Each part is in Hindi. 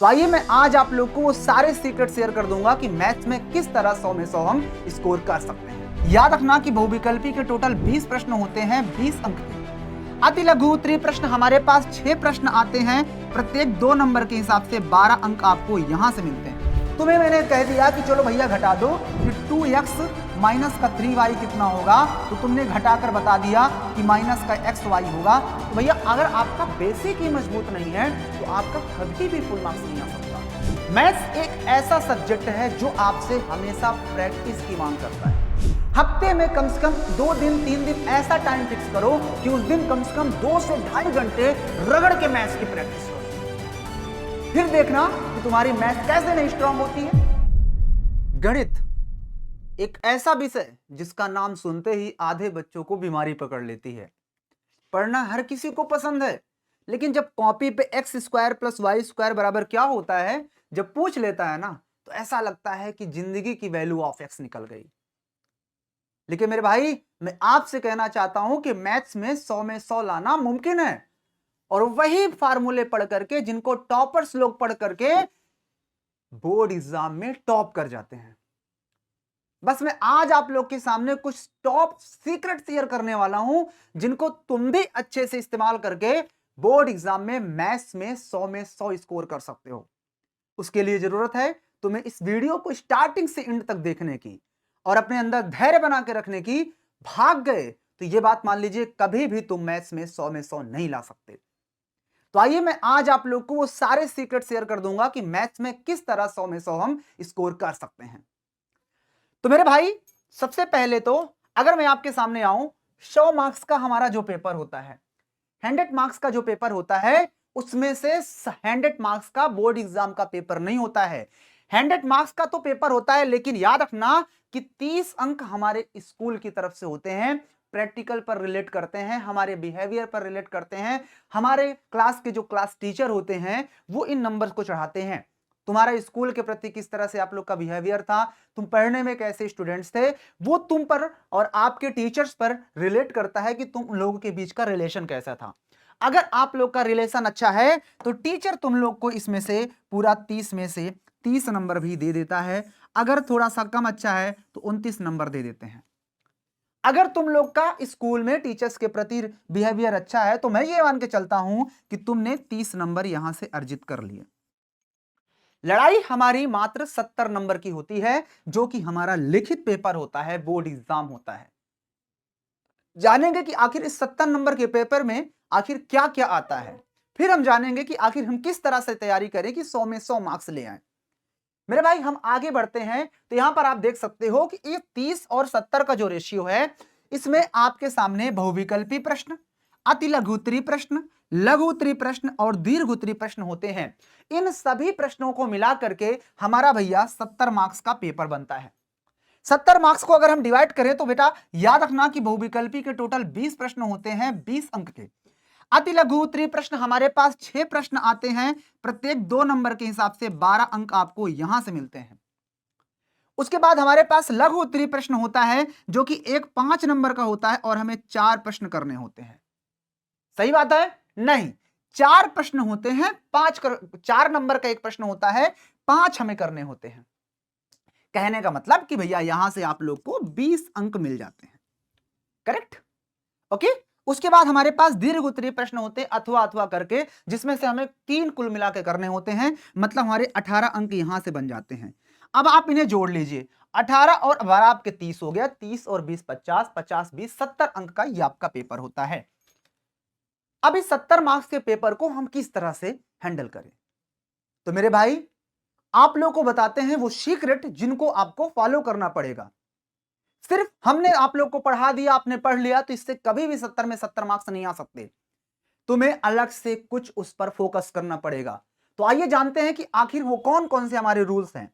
तो आइए मैं आज आप लोग को वो सारे सीक्रेट शेयर कर दूंगा कि मैथ्स में किस तरह 100 में 100 हम स्कोर कर सकते हैं। याद रखना कि बहुविकल्पी के टोटल 20 प्रश्न होते हैं 20 अंक के। अति लघु उत्तरीय प्रश्न हमारे पास 6 प्रश्न आते हैं, प्रत्येक 2 नंबर के हिसाब से 12 अंक आपको यहां से मिलते हैं। तुम्हें मैंने कह दिया कि चलो भैया घटा दो कि 2x माइनस का 3y कितना होगा, तो तुमने घटाकर बता दिया कि माइनस का xy होगा। तो भैया अगर आपका बेसिक ही मजबूत नहीं है तो आपका कभी भी फुल मार्क्स नहीं आ सकता। मैथ्स एक ऐसा सब्जेक्ट है जो आपसे हमेशा प्रैक्टिस की मांग करता है। हफ्ते में कम से कम 2 दिन 3 दिन ऐसा टाइम फिक्स करो कि उस दिन कम से कम 2 से 2.5 घंटे रगड़ के मैथ्स की प्रैक्टिस करो। फिर देखना कि तुम्हारी मैथ्स कैसे नहीं स्ट्रांग होती है। गणित एक ऐसा विषय जिसका नाम सुनते ही आधे बच्चों को बीमारी पकड़ लेती है। पढ़ना हर किसी को पसंद है, लेकिन जब कॉपी पे x square plus y square बराबर क्या होता है जब पूछ लेता है ना, तो ऐसा लगता है कि जिंदगी की वैल्यू ऑफ एक्स निकल गई। लेकिन मेरे भाई मैं आपसे कहना चाहता हूं कि मैथ्स में 100 में 100 लाना मुमकिन है, और वही फार्मूले पढ़ करके जिनको टॉपर्स लोग पढ़ करके बोर्ड एग्जाम में टॉप कर जाते हैं। बस मैं आज आप लोग के सामने कुछ टॉप सीक्रेट शेयर करने वाला हूं जिनको तुम भी अच्छे से इस्तेमाल करके बोर्ड एग्जाम में मैथ्स में 100 में 100 स्कोर कर सकते हो। उसके लिए जरूरत है तुम्हें इस वीडियो को स्टार्टिंग से एंड तक देखने की और अपने अंदर धैर्य बना के रखने की। भाग गए तो यह बात मान लीजिए कभी भी तुम मैथ्स में 100 में 100 नहीं ला सकते। तो आइए मैं आज आप लोग को वो सारे सीक्रेट शेयर कर दूंगा कि मैथ्स में किस तरह 100 में 100 हम स्कोर कर सकते हैं। तो मेरे भाई सबसे पहले तो अगर मैं आपके सामने आऊं, 100 मार्क्स का हमारा जो पेपर होता है, 100 मार्क्स का जो पेपर होता है, उसमें से 100 मार्क्स का बोर्ड एग्जाम का पेपर नहीं होता है। 100 मार्क्स का तो पेपर होता है, लेकिन याद रखना कि 30 अंक हमारे स्कूल की तरफ से होते हैं, प्रैक्टिकल पर रिलेट करते हैं, हमारे बिहेवियर पर रिलेट करते हैं। हमारे क्लास के जो क्लास टीचर होते हैं वो इन नंबर्स को चढ़ाते हैं। तुम्हारा स्कूल के प्रति किस तरह से आप लोग का बिहेवियर था, तुम पढ़ने में कैसे स्टूडेंट्स थे, वो तुम पर और आपके टीचर्स पर रिलेट करता है कि तुम लोगों के बीच का रिलेशन कैसा था। अगर आप लोग का रिलेशन अच्छा है तो टीचर तुम लोग को इसमें से पूरा 30 में से 30 नंबर भी दे देता है। अगर थोड़ा सा कम अच्छा है तो 29 नंबर दे देते हैं। अगर तुम लोग का स्कूल में टीचर्स के प्रति बिहेवियर अच्छा है तो मैं ये मान के चलता हूं कि तुमने 30 नंबर यहां से अर्जित कर लिए। लड़ाई हमारी मात्र 70 नंबर की होती है, जो कि हमारा लिखित पेपर होता है, बोर्ड एग्जाम होता है। जानेंगे कि आखिर इस 70 नंबर के पेपर में आखिर क्या क्या आता है। फिर हम जानेंगे कि आखिर हम किस तरह से तैयारी करें कि 100 में 100 मार्क्स ले आए। मेरे भाई हम आगे बढ़ते हैं तो यहां पर आप देख सकते हो कि ये 30 और 70 का जो रेशियो है, इसमें आपके सामने बहुविकल्पी प्रश्न, अति लघु उत्तरीय प्रश्न, लघु उत्तरीय प्रश्न और दीर्घ उत्तरीय प्रश्न होते हैं। इन सभी प्रश्नों को मिला करके हमारा भैया 70 मार्क्स का पेपर बनता है। 70 मार्क्स को अगर हम डिवाइड करें तो बेटा याद रखना कि बहुविकल्पी के टोटल 20 प्रश्न होते हैं 20 अंक के। अति लघु उत्तरीय प्रश्न हमारे पास 6 प्रश्न आते हैं, प्रत्येक 2 नंबर के हिसाब से 12 अंक आपको यहां से मिलते हैं। उसके बाद हमारे पास लघु उत्तरीय प्रश्न होता है जो कि एक 5 नंबर का होता है और हमें 4 प्रश्न करने होते हैं। सही बात है? नहीं, 4 प्रश्न होते हैं, 4 नंबर का एक प्रश्न होता है, 5 हमें करने होते हैं। कहने का मतलब कि भैया यहां से आप लोग को 20 अंक मिल जाते हैं। करेक्ट? ओके। उसके बाद हमारे पास दीर्घ उत्तरीय प्रश्न होते हैं अथवा अथवा करके, जिसमें से हमें 3 कुल मिला के करने होते हैं, मतलब हमारे 18 अंक यहां से बन जाते हैं। अब आप इन्हें जोड़ लीजिए, 18 और 12 आपके 30 हो गया, 30 और 20 50, 50 20 70 अंक का ये आपका पेपर होता है। अब इस 70 मार्क्स के पेपर को हम किस तरह से हैंडल करें, तो मेरे भाई आप लोगों को बताते हैं वो सीक्रेट जिनको आपको फॉलो करना पड़ेगा। सिर्फ हमने आप लोग को पढ़ा दिया, आपने पढ़ लिया, तो इससे कभी भी 70 में 70 मार्क्स नहीं आ सकते। तुम्हें अलग से कुछ उस पर फोकस करना पड़ेगा। तो आइए जानते हैं कि आखिर वो कौन कौन से हमारे रूल्स हैं।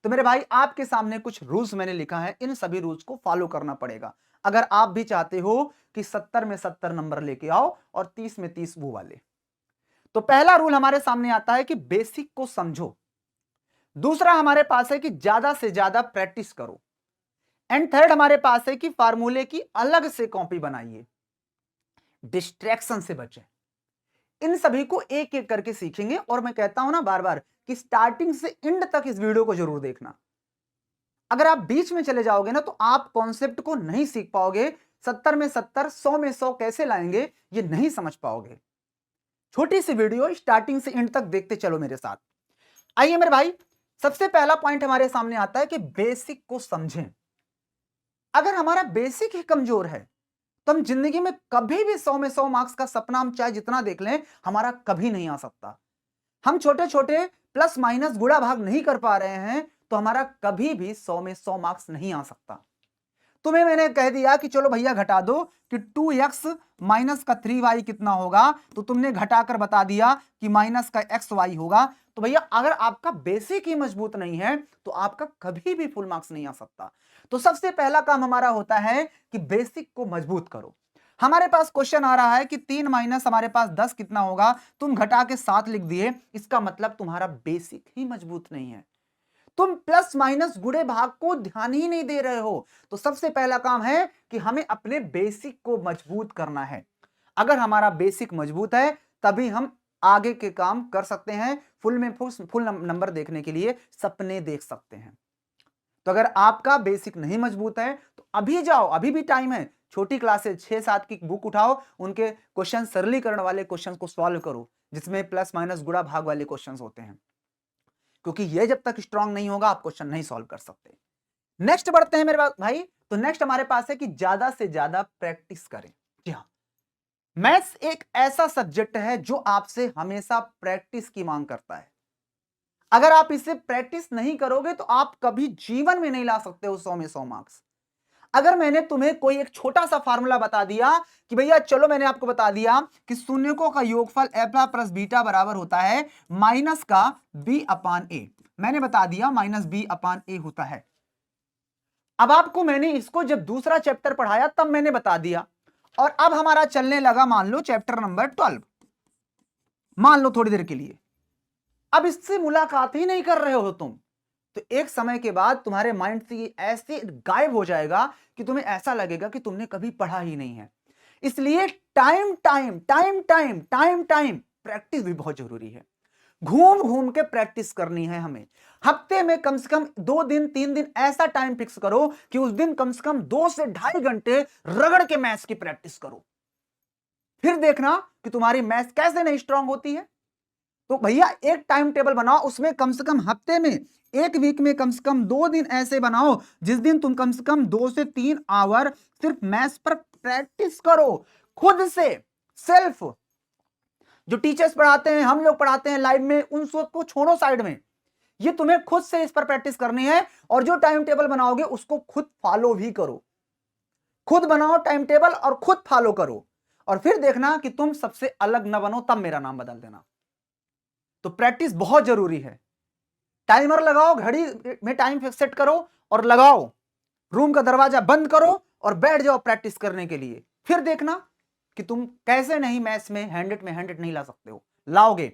तो मेरे भाई आपके सामने कुछ रूल्स मैंने लिखा है, इन सभी रूल्स को फॉलो करना पड़ेगा अगर आप भी चाहते हो कि 70 में 70 नंबर लेके आओ और 30 में 30 वो वाले। तो पहला रूल हमारे सामने आता है कि बेसिक को समझो। दूसरा हमारे पास है कि ज्यादा से ज्यादा प्रैक्टिस करो। एंड थर्ड हमारे पास है कि फार्मूले की अलग से कॉपी बनाइए। डिस्ट्रैक्शन से बचें। इन सभी को एक एक करके सीखेंगे। और मैं कहता हूं ना बार बार कि स्टार्टिंग से एंड तक इस वीडियो को जरूर देखना। अगर आप बीच में चले जाओगे ना तो आप कॉन्सेप्ट को नहीं सीख पाओगे। 70 में 70, 100 में 100 कैसे लाएंगे ये नहीं समझ पाओगे। छोटी सी वीडियो स्टार्टिंग से एंड तक देखते चलो मेरे साथ। आइए मेरे भाई, सबसे पहला पॉइंट हमारे सामने आता है कि बेसिक को समझें। अगर हमारा बेसिक ही कमजोर है तो हम जिंदगी में कभी भी 100 में 100 मार्क्स का सपना हम चाहे जितना देख लें, हमारा कभी नहीं आ सकता। हम छोटे छोटे प्लस माइनस गुणा भाग नहीं कर पा रहे हैं तो हमारा कभी भी 100 में 100 मार्क्स नहीं आ सकता। तुम्हें मैंने कह दिया कि चलो भैया घटा दो कि 2x माइनस का 3y कितना होगा, तो तुमने घटाकर बता दिया कि माइनस का xy होगा। तो भैया अगर आपका बेसिक ही मजबूत नहीं है तो आपका कभी भी फुल मार्क्स नहीं आ सकता। तो सबसे पहला काम हमारा होता है कि बेसिक को मजबूत करो। हमारे पास क्वेश्चन आ रहा है कि 3 माइनस हमारे पास 10 कितना होगा, तुम घटा के 7 लिख दिए, इसका मतलब तुम्हारा बेसिक ही मजबूत नहीं है। तुम प्लस माइनस गुणे भाग को ध्यान ही नहीं दे रहे हो। तो सबसे पहला काम है कि हमें अपने बेसिक को मजबूत करना है। अगर हमारा बेसिक मजबूत है तभी हम आगे के काम कर सकते हैं। फुल नंबर देखने के लिए सपने देख सकते हैं। तो अगर आपका बेसिक नहीं मजबूत है तो अभी जाओ, अभी भी टाइम है। छोटी क्लासेस 6-7 की बुक उठाओ, उनके क्वेश्चन सरलीकरण वाले क्वेश्चन को सॉल्व करो, जिसमें प्लस माइनस गुणा भाग वाले क्वेश्चन होते हैं। क्योंकि ये जब तक स्ट्रांग नहीं होगा आप क्वेश्चन नहीं सॉल्व कर सकते। नेक्स्ट बढ़ते हैं मेरे भाई। तो नेक्स्ट हमारे पास है कि ज्यादा से ज्यादा प्रैक्टिस करें। जी हाँ, मैथ्स एक ऐसा सब्जेक्ट है जो आपसे हमेशा प्रैक्टिस की मांग करता है। अगर आप इसे प्रैक्टिस नहीं करोगे तो आप कभी जीवन में नहीं ला सकते हो 100 में 100 मार्क्स। अगर मैंने तुम्हें कोई एक छोटा सा फार्मूला बता दिया कि भैया चलो, मैंने आपको बता दिया कि शून्यकों का योगफल एल्फा प्लस बीटा बराबर होता है माइनस का बी अपान ए। मैंने बता दिया माइनस बी अपान ए होता है। अब आपको मैंने इसको जब दूसरा चैप्टर पढ़ाया तब मैंने बता दिया, और अब हमारा चलने लगा मान लो चैप्टर नंबर 12, मान लो थोड़ी देर के लिए। अब इससे मुलाकात ही नहीं कर रहे हो तुम, तो एक समय के बाद तुम्हारे माइंड से ये ऐसे गायब हो जाएगा कि तुम्हें ऐसा लगेगा कि तुमने कभी पढ़ा ही नहीं है। इसलिए time time time time time time practice भी बहुत जरूरी है। घूम घूम के प्रैक्टिस करनी है हमें। हफ्ते में कम से कम 2 दिन 3 दिन ऐसा टाइम फिक्स करो कि उस दिन कम से कम 2 से 2.5 घंटे रगड़ के मैथ्स की प्रैक्टिस करो। फिर देखना कि तुम्हारी मैथ्स कैसे नहीं स्ट्रांग होती है। तो भैया एक टाइम टेबल बनाओ, उसमें कम से कम हफ्ते में, एक वीक में कम से कम 2 दिन ऐसे बनाओ जिस दिन तुम कम से कम 2 से 3 आवर सिर्फ मैथ्स पर प्रैक्टिस करो खुद से। सेल्फ जो टीचर्स पढ़ाते हैं, हम लोग पढ़ाते हैं लाइव में, उन सब को छोड़ो साइड में। ये तुम्हें खुद से इस पर प्रैक्टिस करनी है। और जो टाइम टेबल बनाओगे उसको खुद फॉलो भी करो। खुद बनाओ टाइम टेबल और खुद फॉलो करो, और फिर देखना कि तुम सबसे अलग न बनो, तब मेरा नाम बदल देना। तो प्रैक्टिस बहुत जरूरी है। टाइमर लगाओ, घड़ी में टाइम सेट करो और लगाओ। रूम का दरवाजा बंद करो और बैठ जाओ प्रैक्टिस करने के लिए। फिर देखना कि तुम कैसे नहीं मैथ्स में 100 में 100 नहीं ला सकते हो, लाओगे।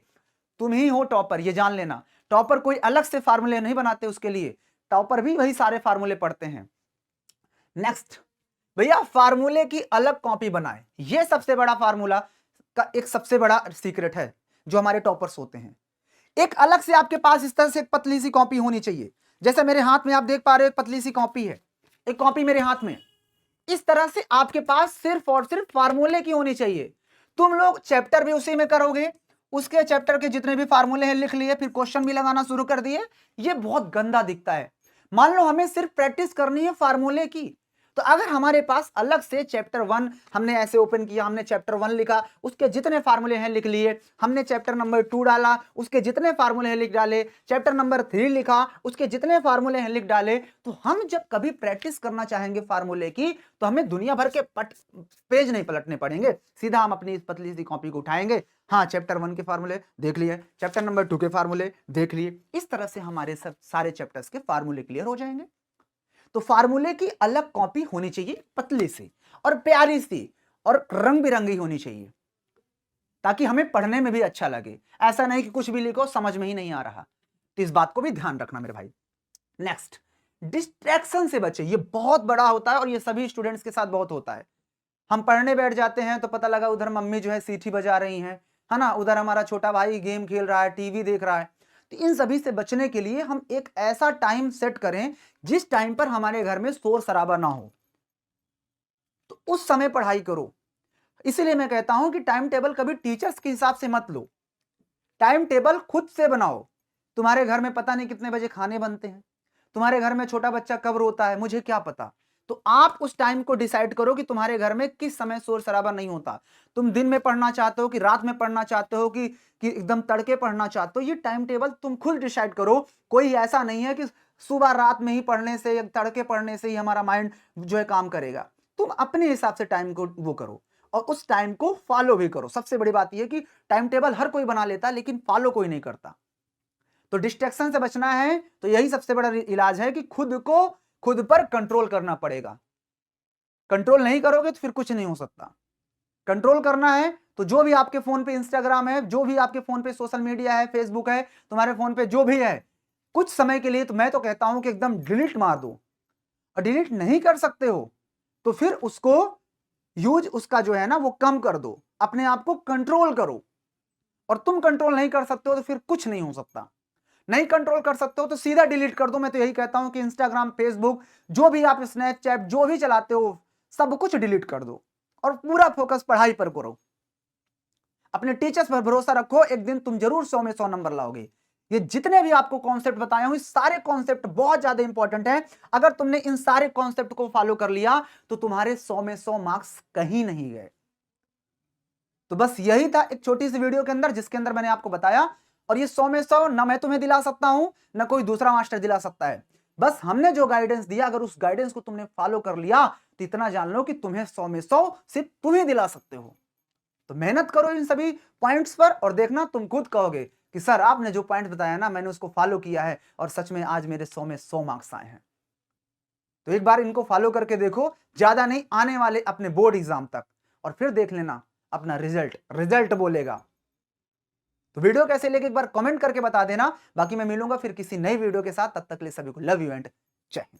तुम ही हो टॉपर, ये जान लेना। टॉपर कोई अलग से फार्मूले नहीं बनाते उसके लिए, टॉपर भी वही सारे फार्मूले पढ़ते हैं। नेक्स्ट भैया, फार्मूले की अलग कॉपी बनाए। ये सबसे बड़ा फार्मूला का एक सबसे बड़ा सीक्रेट है जो हमारे टॉपर्स होते हैं। एक अलग से आपके पास इस तरह से एक पतली सी कॉपी होनी चाहिए। जैसे मेरे हाथ में आप देख पा रहे हो एक पतली सी कॉपी है, एक कॉपी मेरे हाथ में। इस तरह से आपके पास सिर्फ और सिर्फ फार्मूले की होनी चाहिए। तुम लोग चैप्टर भी उसी में करोगे, उसके चैप्टर के जितने भी फार्मूले हैं लिख लिए, फिर क्वेश्चन भी लगाना शुरू कर दिए। ये बहुत गंदा दिखता है। मान लो हमें सिर्फ प्रैक्टिस करनी है फार्मूले की, तो अगर हमारे पास अलग से चैप्टर 1 हमने ऐसे ओपन किया, हमने चैप्टर 1 लिखा, उसके जितने फार्मूले हैं लिख लिए, हमने चैप्टर नंबर 2 डाला, उसके जितने फार्मूले हैं लिख डाले, चैप्टर नंबर 3 लिखा, उसके जितने फार्मूले हैं लिख डाले, तो हम जब कभी प्रैक्टिस करना चाहेंगे फार्मूले की तो हमें दुनिया भर के पेज नहीं पलटने पड़ेंगे। सीधा हम अपनी इस पतली सी कॉपी को उठाएंगे, हाँ चैप्टर 1 के फार्मूले देख लिए, चैप्टर नंबर 2 के फार्मूले देख लिए। इस तरह से हमारे सब सारे चैप्टर्स के फार्मूले क्लियर हो जाएंगे। तो फार्मूले की अलग कॉपी होनी चाहिए, पतली सी और प्यारी सी और रंग बिरंगी होनी चाहिए, ताकि हमें पढ़ने में भी अच्छा लगे। ऐसा नहीं कि कुछ भी लिखो समझ में ही नहीं आ रहा। तो इस बात को भी ध्यान रखना मेरे भाई। नेक्स्ट, डिस्ट्रैक्शन से बचे। ये बहुत बड़ा होता है और ये सभी स्टूडेंट्स के साथ बहुत होता है। हम पढ़ने बैठ जाते हैं तो पता लगा उधर मम्मी जो है सीटी बजा रही हैं, है ना, उधर हमारा छोटा भाई गेम खेल रहा है, टीवी देख रहा है। तो इन सभी से बचने के लिए हम एक ऐसा टाइम सेट करें जिस टाइम पर हमारे घर में शोर शराबा ना हो, तो उस समय पढ़ाई करो। इसीलिए मैं कहता हूं कि टाइम टेबल कभी टीचर्स के हिसाब से मत लो, टाइम टेबल खुद से बनाओ। तुम्हारे घर में पता नहीं कितने बजे खाने बनते हैं, तुम्हारे घर में छोटा बच्चा कब रोता है, मुझे क्या पता। तो आप उस टाइम को डिसाइड करो कि तुम्हारे घर में किस समय शोर शराबा नहीं होता। तुम दिन में पढ़ना चाहते हो कि रात में पढ़ना चाहते हो कि एकदम तड़के पढ़ना चाहते हो, ये टाइम टेबल तुम खुद डिसाइड करो। कोई ऐसा नहीं है कि सुबह रात में ही पढ़ने से या तड़के पढ़ने से ही हमारा माइंड जो है काम करेगा। तुम अपने हिसाब से टाइम को वो करो और उस टाइम को फॉलो भी करो। सबसे बड़ी बात यह कि टाइम टेबल हर कोई बना लेता लेकिन फॉलो कोई नहीं करता। तो डिस्ट्रैक्शन से बचना है तो यही सबसे बड़ा इलाज है कि खुद को खुद पर कंट्रोल करना पड़ेगा। कंट्रोल नहीं करोगे तो फिर कुछ नहीं हो सकता। कंट्रोल करना है तो जो भी आपके फोन पे इंस्टाग्राम है, जो भी आपके फोन पे सोशल मीडिया है, फेसबुक है, तुम्हारे फोन पे जो भी है, कुछ समय के लिए तो मैं तो कहता हूं कि एकदम डिलीट मार दो। और डिलीट नहीं कर सकते हो तो फिर उसको यूज उसका जो है ना वो कम कर दो, अपने आप को कंट्रोल करो। और तुम कंट्रोल नहीं कर सकते हो तो फिर कुछ नहीं हो सकता। नहीं कंट्रोल कर सकते हो तो सीधा डिलीट कर दो। मैं तो यही कहता हूं कि इंस्टाग्राम, फेसबुक, जो भी आप स्नैपचैट जो भी चलाते हो सब कुछ डिलीट कर दो और पूरा फोकस पढ़ाई पर करो। अपने टीचर्स पर भरोसा रखो, एक दिन तुम जरूर 100 में 100 नंबर लाओगे। ये जितने भी आपको कॉन्सेप्ट बताया हूं, सारे कॉन्सेप्ट बहुत ज्यादा इंपॉर्टेंट है। अगर तुमने इन सारे कॉन्सेप्ट को फॉलो कर लिया तो तुम्हारे 100 में 100 मार्क्स कहीं नहीं गए। तो बस यही था एक छोटी सी वीडियो के अंदर जिसके अंदर मैंने आपको बताया। और ये 100 में 100 ना मैं तुम्हें दिला सकता हूं ना कोई दूसरा मास्टर दिला सकता है। बस हमने जो गाइडेंस दिया, अगर उस गाइडेंस को तुमने फॉलो कर लिया तो इतना जान लो कि तुम्हें 100 में 100 सिर्फ तुम ही दिला सकते हो। तो मेहनत करो इन सभी पॉइंट्स पर और देखना तुम खुद कहोगे कि सर आपने जो पॉइंट बताया ना मैंने उसको फॉलो किया है और सच में आज मेरे 100 में 100 मार्क्स आए हैं। तो एक बार इनको फॉलो करके देखो, ज्यादा नहीं आने वाले अपने बोर्ड एग्जाम तक, और फिर देख लेना अपना रिजल्ट रिजल्ट बोलेगा। तो वीडियो कैसे लगे एक बार कमेंट करके बता देना। बाकी मैं मिलूंगा फिर किसी नई वीडियो के साथ, तब तक के लिए सभी को लव यू एंड जय हिंद।